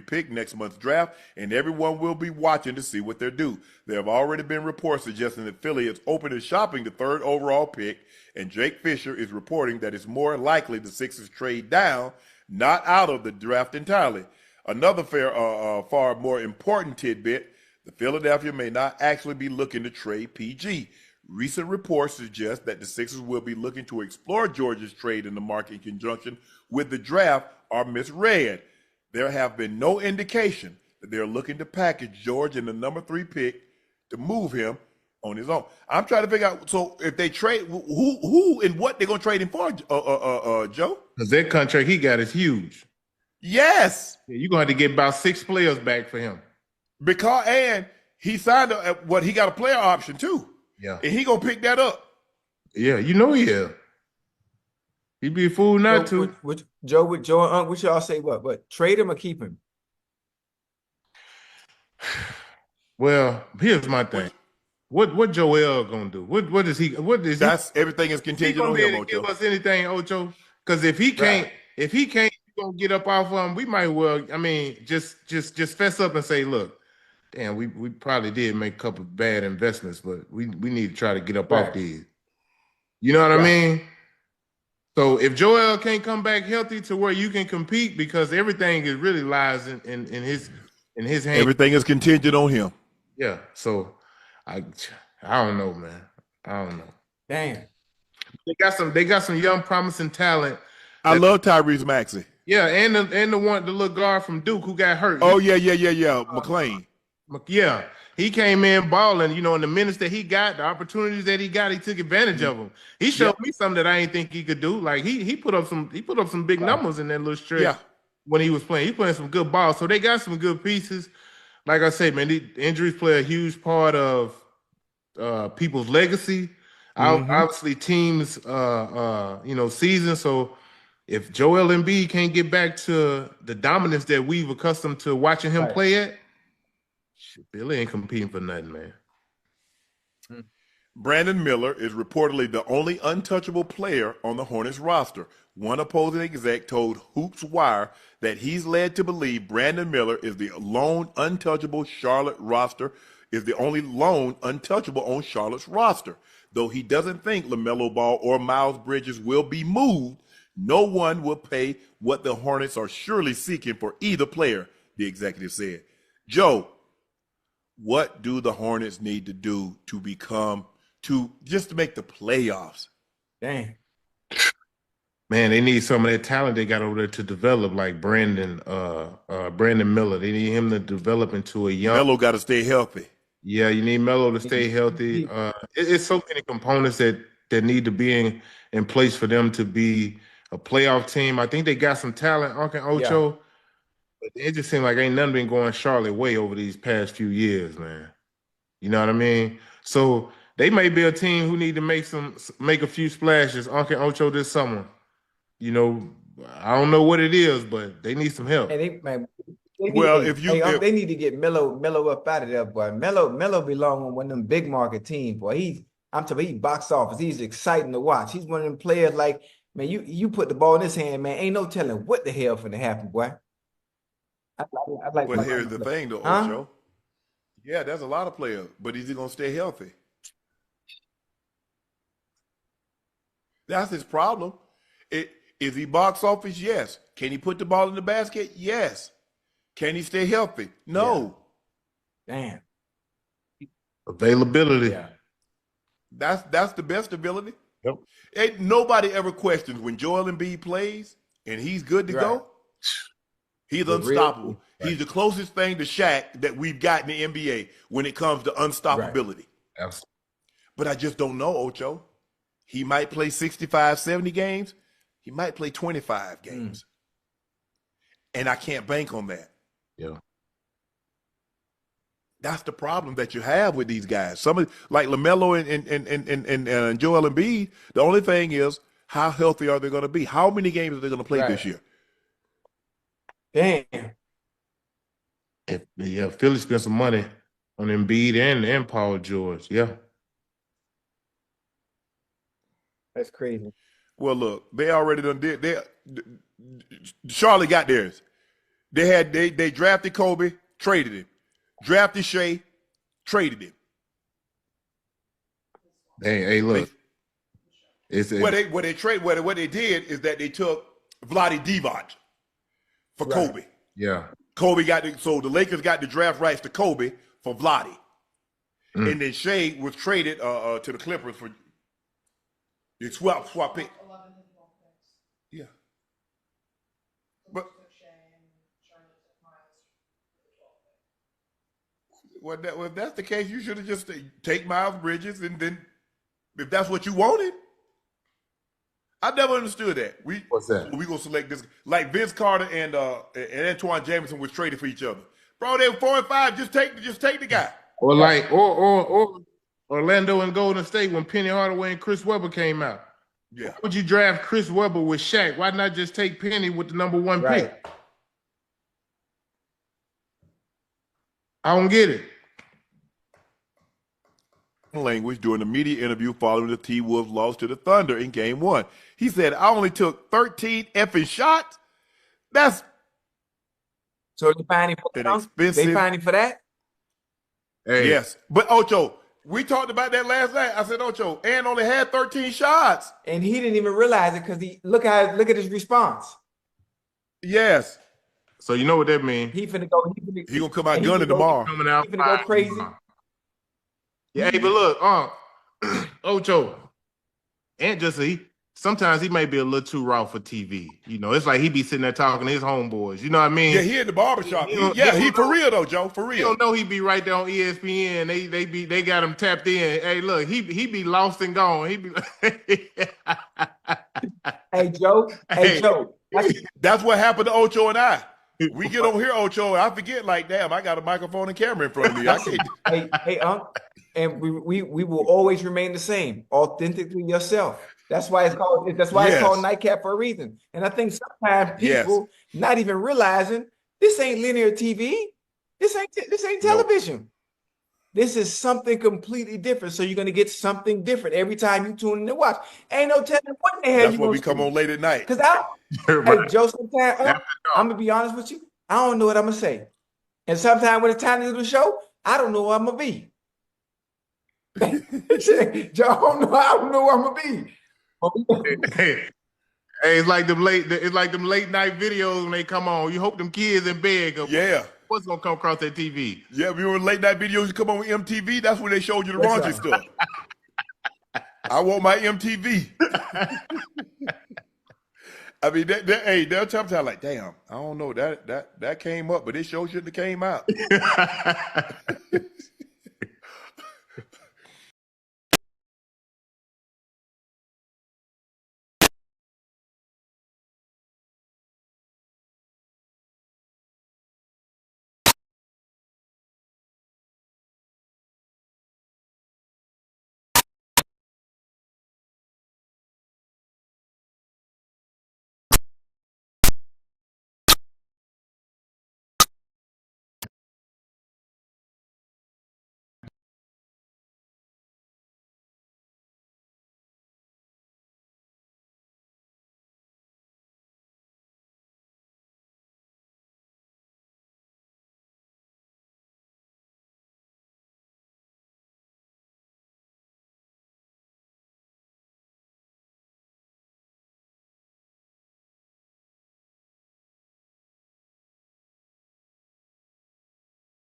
pick next month's draft, and everyone will be watching to see what they do. There have already been reports suggesting that Philly is open to shopping the third overall pick, and Jake Fisher is reporting that it's more likely the Sixers trade down, not out of the draft entirely. Another far more important tidbit, the Philadelphia may not actually be looking to trade PG. Recent reports suggest that the Sixers will be looking to explore George's trade in the market in conjunction with the draft are misread. There have been no indication that they're looking to package George in the number 3 pick to move him on his own. I'm trying to figure out, so if they trade, who and what they're going to trade him for, Joe? Because that contract he got is huge. Yes. Yeah, you're going to have to get about 6 players back for him. And he signed he got a player option too. Yeah. And he going to pick that up. Yeah, you know he is. He'd be a fool not to. Joe and Unc, what y'all say? What? Trade him or keep him? Well, here's my thing. What Joel gonna do? What is he? Everything is contingent on him, Ocho. Give us anything, Ocho? Because if he can't, gonna get up off of him. We might well. I mean, just fess up and say, look, damn, we probably did make a couple of bad investments, but we need to try to get up off these. You know what I mean? So if Joel can't come back healthy to where you can compete, because everything is really lies in his hands. Everything is contingent on him. Yeah. So I don't know, man. I don't know. Damn. They got some young promising talent. I love Tyrese Maxey. Yeah, and the little guard from Duke who got hurt. Oh yeah. McLean. Yeah. He came in balling, in the minutes that he got, the opportunities that he got, he took advantage of them. He showed me something that I didn't think he could do. Like he put up some big numbers in that little stretch when he was playing. He playing some good ball. So they got some good pieces. Like I said, man, the injuries play a huge part of people's legacy. Obviously, teams, season. So if Joel Embiid can't get back to the dominance that we've accustomed to watching him play at, Billy ain't competing for nothing, man. Brandon Miller is reportedly the only untouchable player on the Hornets roster. One opposing exec told Hoops Wire that he's led to believe Brandon Miller is the lone untouchable Charlotte roster, is the only lone untouchable on Charlotte's roster. Though he doesn't think LaMelo Ball or Miles Bridges will be moved, no one will pay what the Hornets are surely seeking for either player, the executive said. Joe, what do the Hornets need to do to make the playoffs? Dang. Man, they need some of that talent they got over there to develop, like Brandon Miller. They need him to develop into a young. Melo got to stay healthy. Yeah, you need Melo to stay healthy. It's so many components that need to be in place for them to be a playoff team. I think they got some talent, Uncle Ocho. Yeah. But it just seems like ain't nothing been going Charlotte way over these past few years, man. You know what I mean? So they may be a team who need to make a few splashes, Uncle Ocho, this summer. I don't know what it is, but they need some help. And they need to get Melo up out of there, boy. Melo belong on one of them big market teams, boy. I'm talking, he box office. He's exciting to watch. He's one of them players like, man, you put the ball in his hand, man. Ain't no telling what the hell finna happen, boy. But here's the thing, though, Ocho. Yeah, there's a lot of players, but is he gonna stay healthy? That's his problem. Is he box office? Yes. Can he put the ball in the basket? Yes. Can he stay healthy? No. Yeah. Damn. Availability. Yeah. That's the best ability. Yep. Ain't nobody ever questions when Joel Embiid plays and he's good to go. He's unstoppable. He's the closest thing to Shaq that we've got in the NBA when it comes to unstoppability. Absolutely. But I just don't know, Ocho. He might play 65, 70 games. He might play 25 games. And I can't bank on that. Yeah. That's the problem that you have with these guys. Some like LaMelo and Joel Embiid, the only thing is how healthy are they going to be? How many games are they going to play this year? Damn. Yeah, Philly spent some money on Embiid and Paul George. Yeah. That's crazy. Well, look, they already done did. Charlotte got theirs. They drafted Kobe, traded him. Drafted Shea, traded him. Hey, look. What they did is that they took Vlade Divac for Kobe. Yeah. So the Lakers got the draft rights to Kobe for Vlade. And then Shea was traded to the Clippers for the swap pick. Yeah. But if that's the case, you should have just take Miles Bridges, and then if that's what you wanted. I never understood that. What's that? We gonna select this, like Vince Carter and Antoine Jameson was traded for each other. Bro, they were 4 and 5. Just take the guy. Or Orlando and Golden State when Penny Hardaway and Chris Webber came out. Yeah. Why would you draft Chris Webber with Shaq? Why not just take Penny with the number 1 pick? I don't get it. Language during the media interview following the T-Wolves loss to the Thunder in Game 1. He said, I only took 13 effing shots. That's so they find him for that? Hey. Yes. But Ocho, we talked about that last night. I said, Ocho, and only had 13 shots. And he didn't even realize it because look at his response. Yes. So you know what that means. He gonna come out gunning tomorrow. He finna go crazy. Yeah, hey, but look, Ocho, and just sometimes he may be a little too raw for TV. You know, it's like he be sitting there talking to his homeboys. You know what I mean? Yeah, he in the barbershop. He for real though, Joe. For real. You don't know he be right there on ESPN. They got him tapped in. Hey, look, he be lost and gone. He be. Hey Joe. Hey Joe. That's what happened to Ocho and I. We get on here, Ocho, and I forget, like, damn, I got a microphone and camera in front of me. I can't. Hey, and we will always remain the same, authentically yourself. That's why it's called. It's called Nightcap for a reason. And I think sometimes people not even realizing this ain't linear TV. This ain't television. This is something completely different. So you're gonna get something different every time you tune in and watch. Ain't no telling what the hell. That's why we come on late at night. Because hey Joe, sometimes I'm gonna be honest with you. I don't know what I'm gonna say, and sometimes when it's time to do the show, I don't know where I'm gonna be. Joe, I don't know where I'm gonna be. Hey, it's like them late night videos when they come on. You hope them kids in bed. What's gonna come across that TV? Yeah, we were late night videos. You come on with MTV. That's when they showed you the raunchy stuff. I want my MTV. I mean, they'll tell me like, damn, I don't know that came up, but it sure shouldn't have came out.